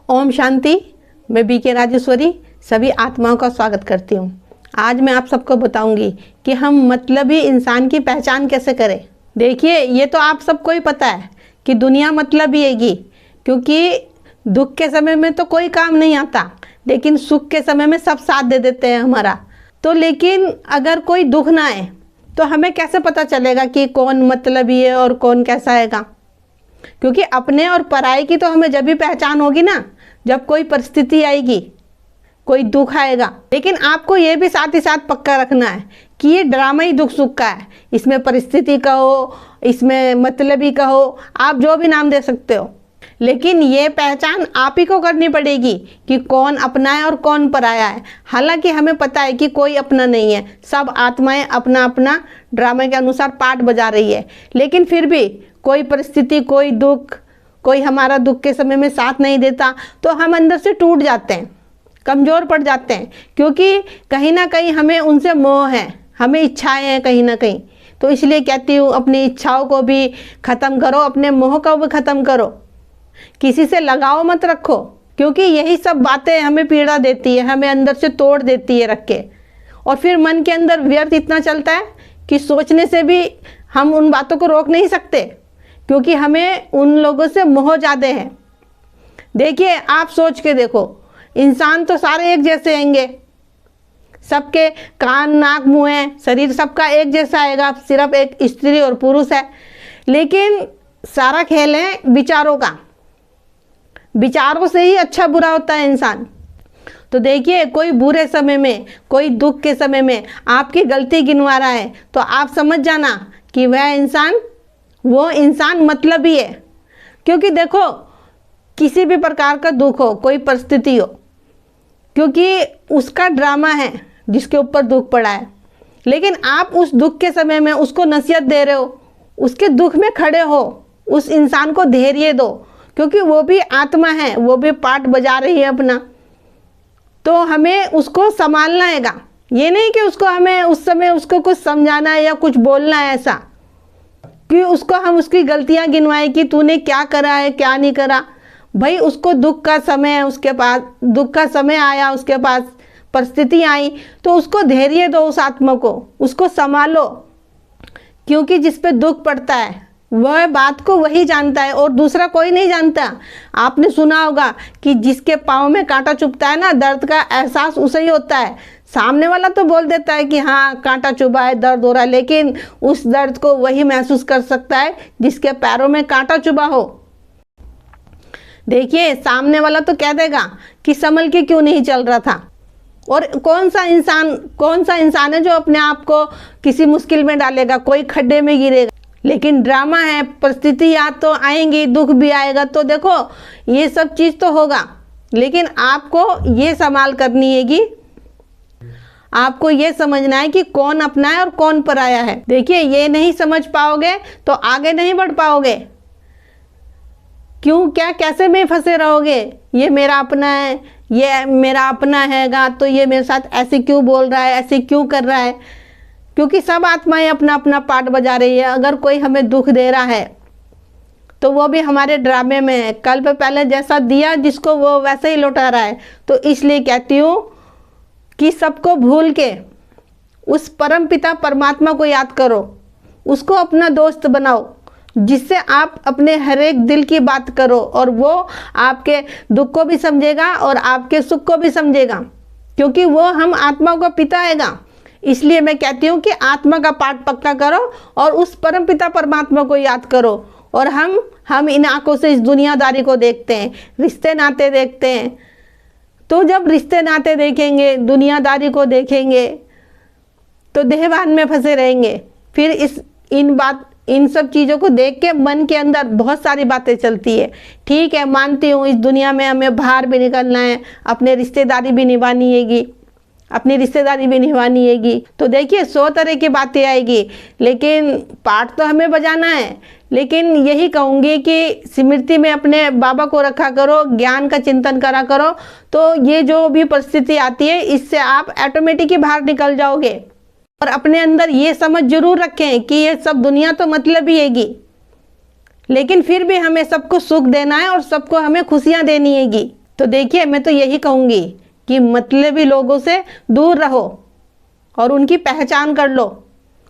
ओम शांति। मैं बीके राजेश्वरी सभी आत्माओं का स्वागत करती हूँ। आज मैं आप सबको बताऊंगी कि हम मतलबी इंसान की पहचान कैसे करें। देखिए, ये तो आप सबको ही पता है कि दुनिया मतलबी हैगी, क्योंकि दुख के समय में तो कोई काम नहीं आता, लेकिन सुख के समय में सब साथ दे देते हैं हमारा। तो लेकिन अगर कोई दुख ना आए तो हमें कैसे पता चलेगा कि कौन मतलबी है और कौन कैसा हैगा? क्योंकि अपने और पराये की तो हमें जब भी पहचान होगी ना, जब कोई परिस्थिति आएगी, कोई दुख आएगा। लेकिन आपको ये भी साथ ही साथ पक्का रखना है कि ये ड्रामा ही दुख सुख का है। इसमें परिस्थिति कहो, इसमें मतलबी कहो, आप जो भी नाम दे सकते हो, लेकिन ये पहचान आप ही को करनी पड़ेगी कि कौन अपना है और कौन पराया है। हालांकि हमें पता है कि कोई अपना नहीं है, सब आत्माएं अपना अपना ड्रामे के अनुसार पार्ट बजा रही है। लेकिन फिर भी कोई परिस्थिति, कोई दुख, कोई हमारा दुख के समय में साथ नहीं देता तो हम अंदर से टूट जाते हैं, कमज़ोर पड़ जाते हैं, क्योंकि कहीं ना कहीं हमें उनसे मोह है, हमें इच्छाएं हैं कहीं ना कहीं। तो इसलिए कहती हूँ, अपनी इच्छाओं को भी ख़त्म करो, अपने मोह को भी ख़त्म करो, किसी से लगाव मत रखो, क्योंकि यही सब बातें हमें पीड़ा देती है, हमें अंदर से तोड़ देती है रख के। और फिर मन के अंदर व्यर्थ इतना चलता है कि सोचने से भी हम उन बातों को रोक नहीं सकते, क्योंकि हमें उन लोगों से मोह ज़्यादा है। देखिए, आप सोच के देखो, इंसान तो सारे एक जैसे होंगे, सबके कान नाक मुँह हैं, शरीर सबका एक जैसा आएगा, सिर्फ एक स्त्री और पुरुष है। लेकिन सारा खेल है विचारों का, विचारों से ही अच्छा बुरा होता है इंसान। तो देखिए, कोई बुरे समय में, कोई दुख के समय में आपकी गलती गिनवा रहा है तो आप समझ जाना कि वो इंसान मतलबी है। क्योंकि देखो, किसी भी प्रकार का दुख हो, कोई परिस्थिति हो, क्योंकि उसका ड्रामा है जिसके ऊपर दुख पड़ा है। लेकिन आप उस दुख के समय में उसको नसीहत दे रहे हो, उसके दुख में खड़े हो, उस इंसान को धैर्य दो, क्योंकि वो भी आत्मा है, वो भी पार्ट बजा रही है अपना। तो हमें उसको संभालना हैगा, ये नहीं कि उसको हमें उस समय उसको कुछ समझाना है या कुछ बोलना है ऐसा कि उसको हम उसकी गलतियां गिनवाएं कि तूने क्या करा है क्या नहीं करा। भाई, उसको दुख का समय है, उसके पास दुख का समय आया, उसके पास परिस्थिति आई, तो उसको धैर्य दो, उस आत्मा को, उसको संभालो। क्योंकि जिस पे दुख पड़ता है वह बात को वही जानता है और दूसरा कोई नहीं जानता। आपने सुना होगा कि जिसके पाँव में कांटा चुभता है ना, दर्द का एहसास उसे ही होता है। सामने वाला तो बोल देता है कि हाँ कांटा चुभा है, दर्द हो रहा है, लेकिन उस दर्द को वही महसूस कर सकता है जिसके पैरों में कांटा चुभा हो। देखिए, सामने वाला तो कह देगा कि संभल के क्यों नहीं चल रहा था। और कौन सा इंसान है जो अपने आप को किसी मुश्किल में डालेगा, कोई खड्डे में गिरेगा। लेकिन ड्रामा है, परिस्थिति याद तो आएंगी, दुख भी आएगा, तो देखो ये सब चीज़ तो होगा। लेकिन आपको ये संभाल करनी हैगी, आपको ये समझना है कि कौन अपना है और कौन पराया है। देखिए, ये नहीं समझ पाओगे तो आगे नहीं बढ़ पाओगे। क्यों, क्या, कैसे में फंसे रहोगे? ये मेरा अपना है, ये मेरा अपना हैगा, तो ये मेरे साथ ऐसे क्यों बोल रहा है, ऐसे क्यों कर रहा है? क्योंकि सब आत्माएं अपना अपना पार्ट बजा रही है। अगर कोई हमें दुख दे रहा है तो वो भी हमारे ड्रामे में है। कल पे पहले जैसा दिया जिसको, वो वैसे ही लौटा रहा है। तो इसलिए कहती हूँ कि सबको भूल के उस परम पिता परमात्मा को याद करो, उसको अपना दोस्त बनाओ, जिससे आप अपने हर एक दिल की बात करो और वो आपके दुख को भी समझेगा और आपके सुख को भी समझेगा, क्योंकि वो हम आत्माओं का पिता हैगा। इसलिए मैं कहती हूँ कि आत्मा का पाठ पक्का करो और उस परम पिता परमात्मा को याद करो। और हम इन आंखों से इस दुनियादारी को देखते हैं, रिश्ते नाते देखते हैं। तो जब रिश्ते नाते देखेंगे, दुनियादारी को देखेंगे, तो देहभान में फंसे रहेंगे। फिर इन सब चीज़ों को देख के मन के अंदर बहुत सारी बातें चलती है। ठीक है, मानती हूँ इस दुनिया में हमें बाहर भी निकलना है, अपने रिश्तेदारी भी निभानी हैगी, तो देखिए 100 तरह की बातें आएगी, लेकिन पाठ तो हमें बजाना है। लेकिन यही कहूँगी कि स्मृति में अपने बाबा को रखा करो, ज्ञान का चिंतन करा करो, तो ये जो भी परिस्थिति आती है इससे आप ऑटोमेटिक ही बाहर निकल जाओगे। और अपने अंदर ये समझ जरूर रखें कि ये सब दुनिया तो मतलब ही हैगी, लेकिन फिर भी हमें सबको सुख देना है और सबको हमें खुशियाँ देनी हैगी। तो देखिए, मैं तो यही कहूँगी कि मतलबी लोगों से दूर रहो और उनकी पहचान कर लो,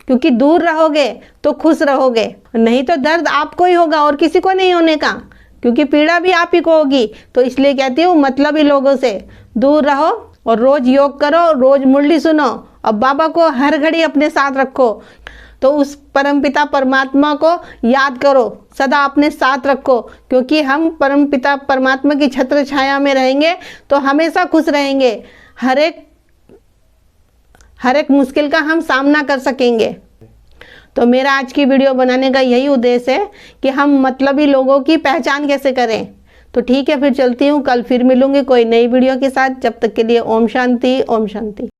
क्योंकि दूर रहोगे तो खुश रहोगे, नहीं तो दर्द आपको ही होगा और किसी को नहीं होने का, क्योंकि पीड़ा भी आप ही को होगी। तो इसलिए कहती हूँ, मतलबी लोगों से दूर रहो और रोज योग करो, रोज मुरली सुनो और बाबा को हर घड़ी अपने साथ रखो। तो उस परमपिता परमात्मा को याद करो, सदा अपने साथ रखो, क्योंकि हम परमपिता परमात्मा की छत्र छाया में रहेंगे तो हमेशा खुश रहेंगे। हर एक मुश्किल का हम सामना कर सकेंगे। तो मेरा आज की वीडियो बनाने का यही उद्देश्य है कि हम मतलबी लोगों की पहचान कैसे करें। तो ठीक है, फिर चलती हूँ, कल फिर मिलूंगी कोई नई वीडियो के साथ। जब तक के लिए ओम शांति, ओम शांति।